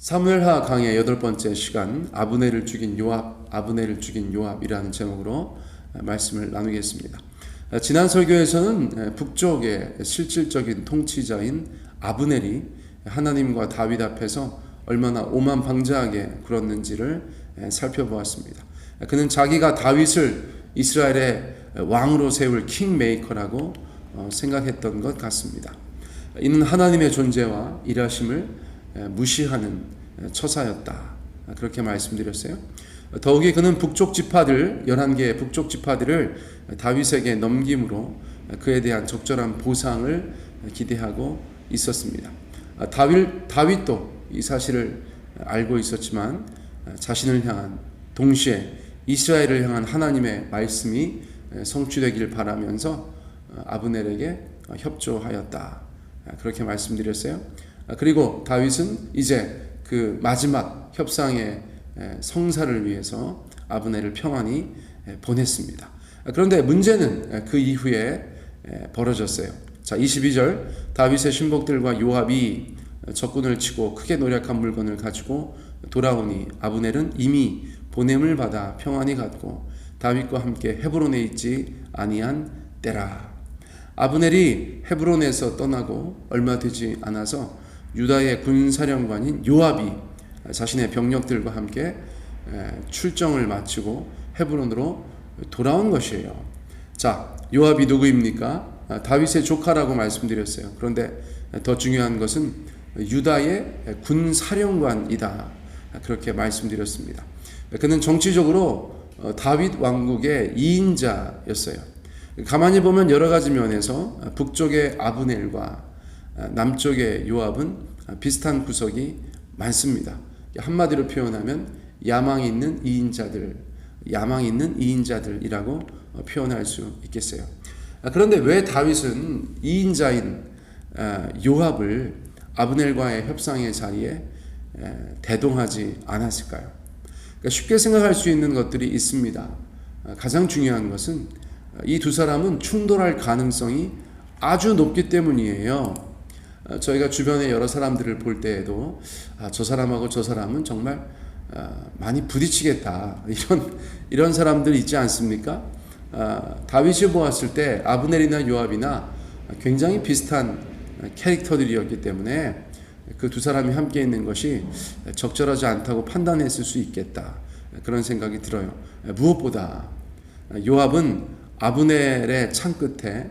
사무엘하 강의 8번째 시간 아브넬을 죽인 요압이라는 제목으로 말씀을 나누겠습니다. 지난 설교에서는 북쪽의 실질적인 통치자인 아브넬이 하나님과 다윗 앞에서 얼마나 오만방자하게 굴었는지를 살펴보았습니다. 그는 자기가 다윗을 이스라엘의 왕으로 세울 킹메이커라고 생각했던 것 같습니다. 이는 하나님의 존재와 일하심을 무시하는 처사였다. 그렇게 말씀드렸어요. 더욱이 그는 11개의 북쪽 지파들을 다윗에게 넘김으로 그에 대한 적절한 보상을 기대하고 있었습니다. 다윗도 이 사실을 알고 있었지만 자신을 향한, 동시에 이스라엘을 향한 하나님의 말씀이 성취되길 바라면서 아브넬에게 협조하였다. 그렇게 말씀드렸어요. 그리고 다윗은 이제 그 마지막 협상의 성사를 위해서 아브넬을 평안히 보냈습니다. 그런데 문제는 그 이후에 벌어졌어요. 자, 22절, 다윗의 신복들과 요압이 적군을 치고 크게 노력한 물건을 가지고 돌아오니 아브넬은 이미 보냄을 받아 평안히 갔고 다윗과 함께 헤브론에 있지 아니한 때라. 아브넬이 헤브론에서 떠나고 얼마 되지 않아서 유다의 군사령관인 요압이 자신의 병력들과 함께 출정을 마치고 헤브론으로 돌아온 것이에요. 자, 요압이 누구입니까? 다윗의 조카라고 말씀드렸어요. 그런데 더 중요한 것은 유다의 군사령관이다. 그렇게 말씀드렸습니다. 그는 정치적으로 다윗 왕국의 2인자였어요. 가만히 보면 여러 가지 면에서 북쪽의 아브넬과 남쪽의 요압은 비슷한 구석이 많습니다. 한마디로 표현하면 야망 있는 2인자들이라고 표현할 수 있겠어요. 그런데 왜 다윗은 2인자인 요압을 아브넬과의 협상의 자리에 대동하지 않았을까요? 그러니까 쉽게 생각할 수 있는 것들이 있습니다. 가장 중요한 것은 이 두 사람은 충돌할 가능성이 아주 높기 때문이에요. 저희가 주변에 여러 사람들을 볼 때에도 저 사람하고 저 사람은 정말 많이 부딪히겠다, 이런 사람들 있지 않습니까? 다윗이 보았을 때 아브넬이나 요압이나 굉장히 비슷한 캐릭터들이었기 때문에 그 두 사람이 함께 있는 것이 적절하지 않다고 판단했을 수 있겠다, 그런 생각이 들어요. 무엇보다 요압은 아브넬의 창 끝에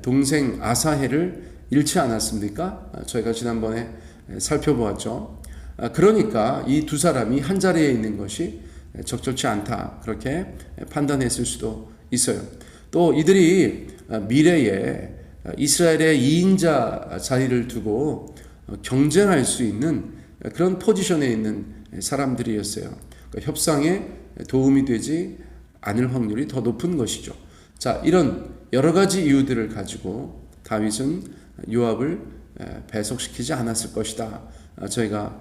동생 아사헬을 잃지 않았습니까? 저희가 지난번에 살펴보았죠. 그러니까 이 두 사람이 한 자리에 있는 것이 적절치 않다, 그렇게 판단했을 수도 있어요. 또 이들이 미래에 이스라엘의 2인자 자리를 두고 경쟁할 수 있는 그런 포지션에 있는 사람들이었어요. 그러니까 협상에 도움이 되지 않을 확률이 더 높은 것이죠. 자, 이런 여러 가지 이유들을 가지고 다윗은 요압을 배속시키지 않았을 것이다, 저희가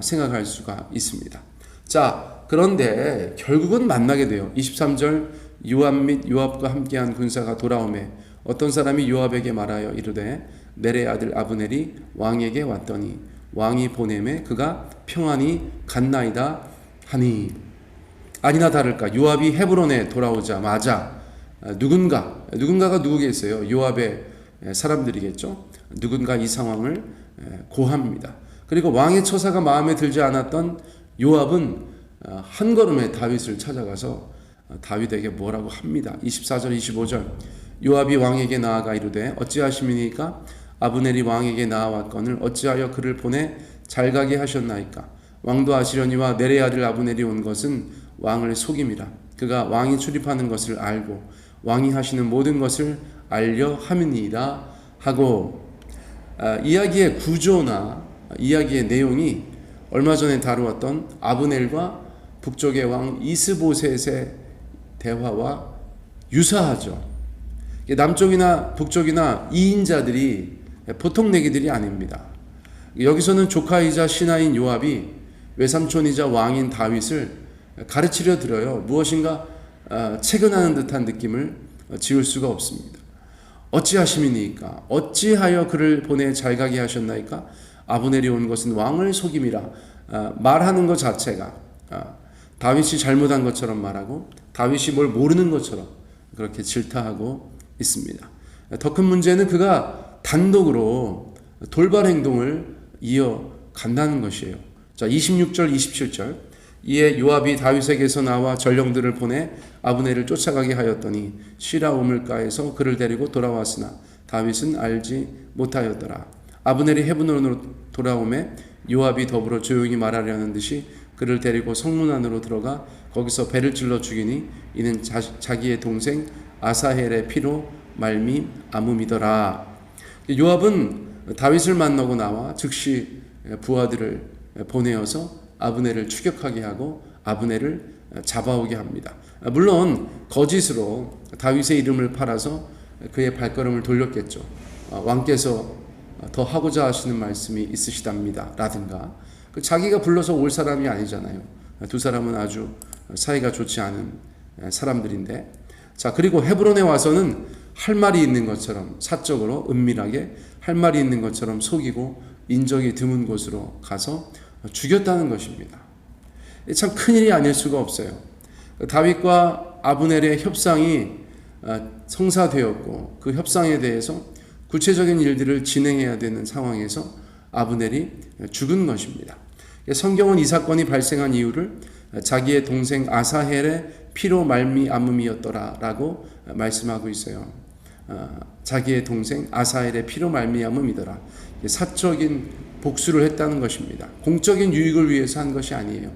생각할 수가 있습니다. 자, 그런데 결국은 만나게 돼요. 23절, 요압 및 요압과 함께한 군사가 돌아오매 어떤 사람이 요압에게 말하여 이르되 넬의 아들 아브넬이 왕에게 왔더니 왕이 보내매 그가 평안히 갔나이다 하니, 아니나 다를까 요압이 헤브론에 돌아오자마자 누군가가 누구겠어요? 요압의 사람들이겠죠. 누군가 이 상황을 고합니다. 그리고 왕의 처사가 마음에 들지 않았던 요압은 한 걸음에 다윗을 찾아가서 다윗에게 뭐라고 합니다. 24절 25절, 요압이 왕에게 나아가 이르되 어찌하심이니까? 아브넬이 왕에게 나아왔거늘 어찌하여 그를 보내 잘가게 하셨나이까? 왕도 아시려니와 넬의 아들 아브넬이 온 것은 왕을 속임이라. 그가 왕이 출입하는 것을 알고 왕이 하시는 모든 것을 알려 함이니이다 하고, 이야기의 구조나 이야기의 내용이 얼마 전에 다루었던 아브넬과 북쪽의 왕 이스보셋의 대화와 유사하죠. 남쪽이나 북쪽이나 2인자들이 보통 내기들이 아닙니다. 여기서는 조카이자 신하인 요압이 외삼촌이자 왕인 다윗을 가르치려 들어요. 무엇인가 체근하는 듯한 느낌을 지울 수가 없습니다. 어찌하심이니까? 어찌하여 그를 보내 잘가게 하셨나이까? 아브넬이 온 것은 왕을 속임이라 말하는 것 자체가 다윗이 잘못한 것처럼 말하고 다윗이 뭘 모르는 것처럼 그렇게 질타하고 있습니다. 더 큰 문제는 그가 단독으로 돌발 행동을 이어간다는 것이에요. 자, 26절 27절 이에 요압이 다윗에게서 나와 전령들을 보내 아브넬을 쫓아가게 하였더니 시라 우물가에서 그를 데리고 돌아왔으나 다윗은 알지 못하였더라. 아브넬이 헤브론으로 돌아오매 요압이 더불어 조용히 말하려는 듯이 그를 데리고 성문 안으로 들어가 거기서 배를 찔러 죽이니 이는 자기의 동생 아사헬의 피로 말미암음이더라. 요압은 다윗을 만나고 나와 즉시 부하들을 보내어서 아브넬을 추격하게 하고 아브넬을 잡아오게 합니다. 물론 거짓으로 다윗의 이름을 팔아서 그의 발걸음을 돌렸겠죠. 왕께서 더 하고자 하시는 말씀이 있으시답니다 라든가. 자기가 불러서 올 사람이 아니잖아요. 두 사람은 아주 사이가 좋지 않은 사람들인데, 자, 그리고 헤브론에 와서는 할 말이 있는 것처럼 사적으로 은밀하게 할 말이 있는 것처럼 속이고 인적이 드문 곳으로 가서 죽였다는 것입니다. 참 큰일이 아닐 수가 없어요. 다윗과 아브넬의 협상이 성사되었고 그 협상에 대해서 구체적인 일들을 진행해야 되는 상황에서 아브넬이 죽은 것입니다. 성경은 이 사건이 발생한 이유를 자기의 동생 아사헬의 피로 말미암음이었더라라고 말씀하고 있어요. 자기의 동생 아사헬의 피로 말미암음이더라. 사적인 복수를 했다는 것입니다. 공적인 유익을 위해서 한 것이 아니에요.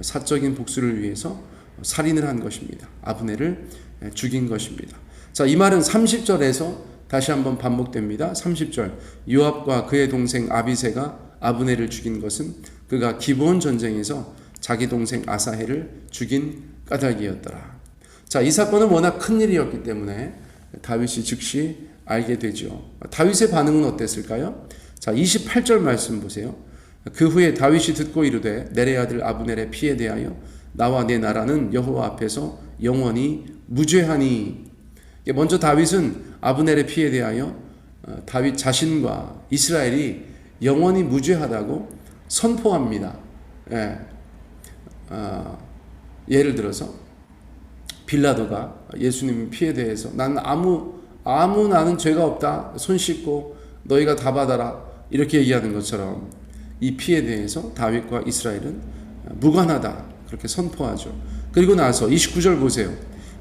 사적인 복수를 위해서 살인을 한 것입니다. 아브넬을 죽인 것입니다. 자, 이 말은 30절에서 다시 한번 반복됩니다. 30절 요압과 그의 동생 아비새가 아브넬을 죽인 것은 그가 기브온 전쟁에서 자기 동생 아사헬을 죽인 까닭이었더라. 자, 이 사건은 워낙 큰 일이었기 때문에 다윗이 즉시 알게 되죠. 다윗의 반응은 어땠을까요? 자, 28절 말씀 보세요. 그 후에 다윗이 듣고 이르되 내레 아들 아브넬의 피에 대하여 나와 내 나라는 여호와 앞에서 영원히 무죄하니. 먼저 다윗은 아브넬의 피에 대하여 다윗 자신과 이스라엘이 영원히 무죄하다고 선포합니다. 예를 들어서 빌라도가 예수님 피에 대해서 난 아무 나는 죄가 없다, 손 씻고 너희가 다 받아라, 이렇게 얘기하는 것처럼 이 피에 대해서 다윗과 이스라엘은 무관하다, 그렇게 선포하죠. 그리고 나서 29절 보세요.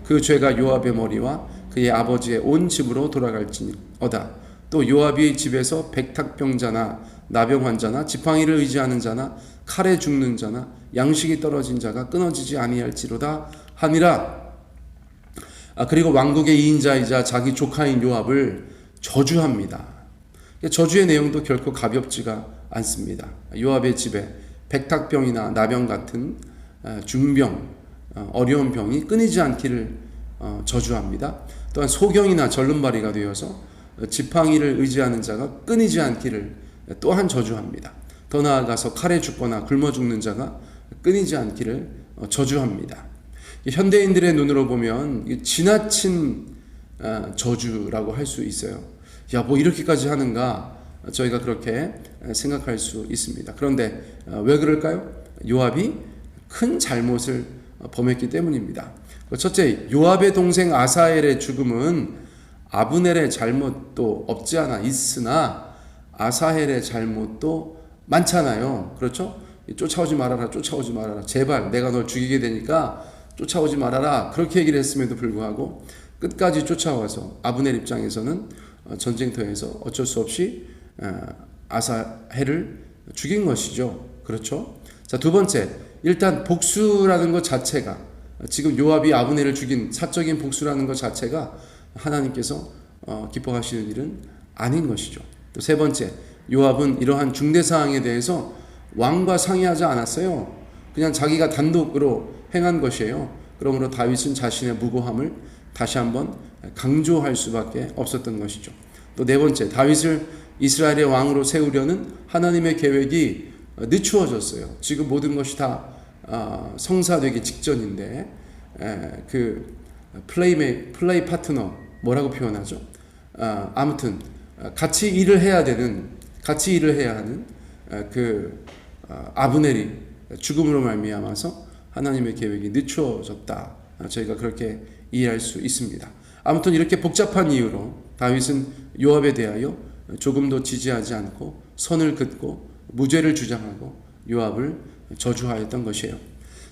그 죄가 요압의 머리와 그의 아버지의 온 집으로 돌아갈지어다. 또 요압의 집에서 백탁병자나 나병 환자나 지팡이를 의지하는 자나 칼에 죽는 자나 양식이 떨어진 자가 끊어지지 아니할지로다 하니라. 그리고 왕국의 2인자이자 자기 조카인 요압을 저주합니다. 저주의 내용도 결코 가볍지가 않습니다. 요압의 집에 백탁병이나 나병 같은 중병, 어려운 병이 끊이지 않기를 저주합니다. 또한 소경이나 절름발이가 되어서 지팡이를 의지하는 자가 끊이지 않기를 또한 저주합니다. 더 나아가서 칼에 죽거나 굶어 죽는 자가 끊이지 않기를 저주합니다. 현대인들의 눈으로 보면 지나친 저주라고 할 수 있어요. 야, 뭐 이렇게까지 하는가? 저희가 그렇게 생각할 수 있습니다. 그런데 왜 그럴까요? 요압이 큰 잘못을 범했기 때문입니다. 첫째, 요압의 동생 아사헬의 죽음은 아브넬의 잘못도 없지 않아 있으나 아사헬의 잘못도 많잖아요. 그렇죠? 쫓아오지 말아라, 쫓아오지 말아라. 제발 내가 널 죽이게 되니까 쫓아오지 말아라. 그렇게 얘기를 했음에도 불구하고 끝까지 쫓아와서 아브넬 입장에서는 전쟁터에서 어쩔 수 없이 아사헬을 죽인 것이죠. 그렇죠? 자, 두 번째, 일단 복수라는 것 자체가, 지금 요압이 아브넬을 죽인 사적인 복수라는 것 자체가 하나님께서 기뻐하시는 일은 아닌 것이죠. 또 세 번째, 요압은 이러한 중대 사항에 대해서 왕과 상의하지 않았어요. 그냥 자기가 단독으로 행한 것이에요. 그러므로 다윗은 자신의 무고함을 다시 한번 강조할 수밖에 없었던 것이죠. 또 네 번째, 다윗을 이스라엘의 왕으로 세우려는 하나님의 계획이 늦추어졌어요. 지금 모든 것이 다 성사되기 직전인데 그 플레이 파트너 뭐라고 표현하죠? 아무튼 같이 일을 해야 하는 아브넬이 죽음으로 말미암아서 하나님의 계획이 늦춰졌다. 저희가 그렇게 이해할 수 있습니다. 아무튼 이렇게 복잡한 이유로 다윗은 요압에 대하여 조금도 지지하지 않고 선을 긋고 무죄를 주장하고 요압을 저주하였던 것이에요.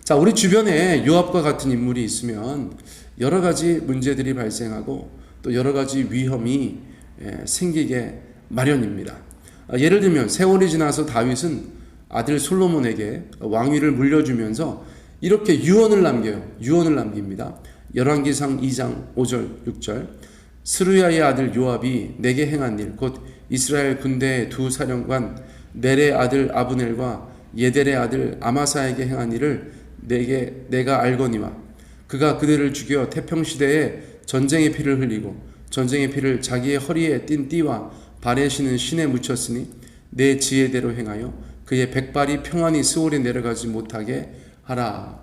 자, 우리 주변에 요압과 같은 인물이 있으면 여러 가지 문제들이 발생하고 또 여러 가지 위험이 생기게 마련입니다. 예를 들면 세월이 지나서 다윗은 아들 솔로몬에게 왕위를 물려주면서 이렇게 유언을 남겨요. 유언을 남깁니다. 열왕기상 2장 5절 6절 스루야의 아들 요압이 내게 행한 일 곧 이스라엘 군대의 두 사령관 넬의 아들 아브넬과 예델의 아들 아마사에게 행한 일을 내가 알거니와 그가 그들을 죽여 태평시대에 전쟁의 피를 흘리고 전쟁의 피를 자기의 허리에 띤 띠와 발에 신은 신에 묻혔으니 내 지혜대로 행하여 그의 백발이 평안히 스올에 내려가지 못하게 하라.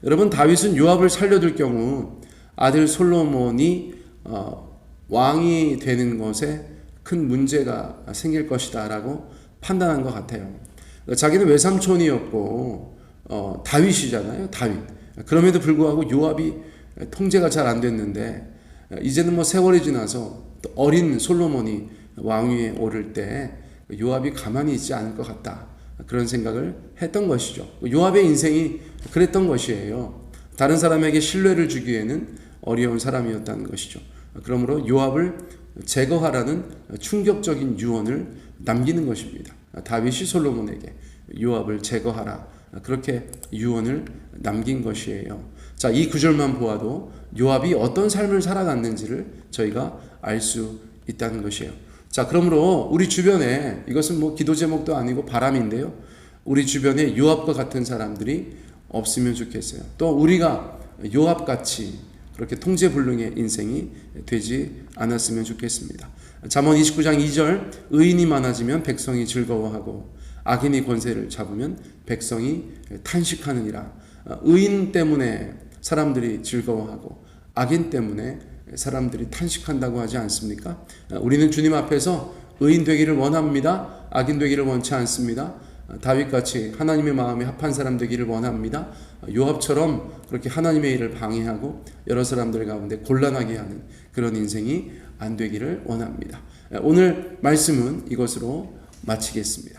여러분, 다윗은 요압을 살려둘 경우 아들 솔로몬이 왕이 되는 것에 큰 문제가 생길 것이다 라고 판단한 것 같아요. 자기는 외삼촌이었고 다윗이잖아요. 다윗. 그럼에도 불구하고 요압이 통제가 잘 안 됐는데 이제는 뭐 세월이 지나서 또 어린 솔로몬이 왕위에 오를 때 요압이 가만히 있지 않을 것 같다. 그런 생각을 했던 것이죠. 요압의 인생이 그랬던 것이에요. 다른 사람에게 신뢰를 주기에는 어려운 사람이었다는 것이죠. 그러므로 요압을 제거하라는 충격적인 유언을 남기는 것입니다. 다윗이 솔로몬에게 요압을 제거하라. 그렇게 유언을 남긴 것이에요. 자, 이 구절만 보아도 요압이 어떤 삶을 살아갔는지를 저희가 알 수 있다는 것이에요. 자, 그러므로 우리 주변에 이것은 뭐 기도 제목도 아니고 바람인데요. 우리 주변에 요압과 같은 사람들이 없으면 좋겠어요. 또 우리가 요압같이 그렇게 통제불능의 인생이 되지 않았으면 좋겠습니다. 잠언 29장 2절 의인이 많아지면 백성이 즐거워하고 악인이 권세를 잡으면 백성이 탄식하느니라. 의인 때문에 사람들이 즐거워하고 악인 때문에 사람들이 탄식한다고 하지 않습니까? 우리는 주님 앞에서 의인 되기를 원합니다. 악인 되기를 원치 않습니다. 다윗같이 하나님의 마음에 합한 사람 되기를 원합니다. 요압처럼 그렇게 하나님의 일을 방해하고 여러 사람들 가운데 곤란하게 하는 그런 인생이 안 되기를 원합니다. 오늘 말씀은 이것으로 마치겠습니다.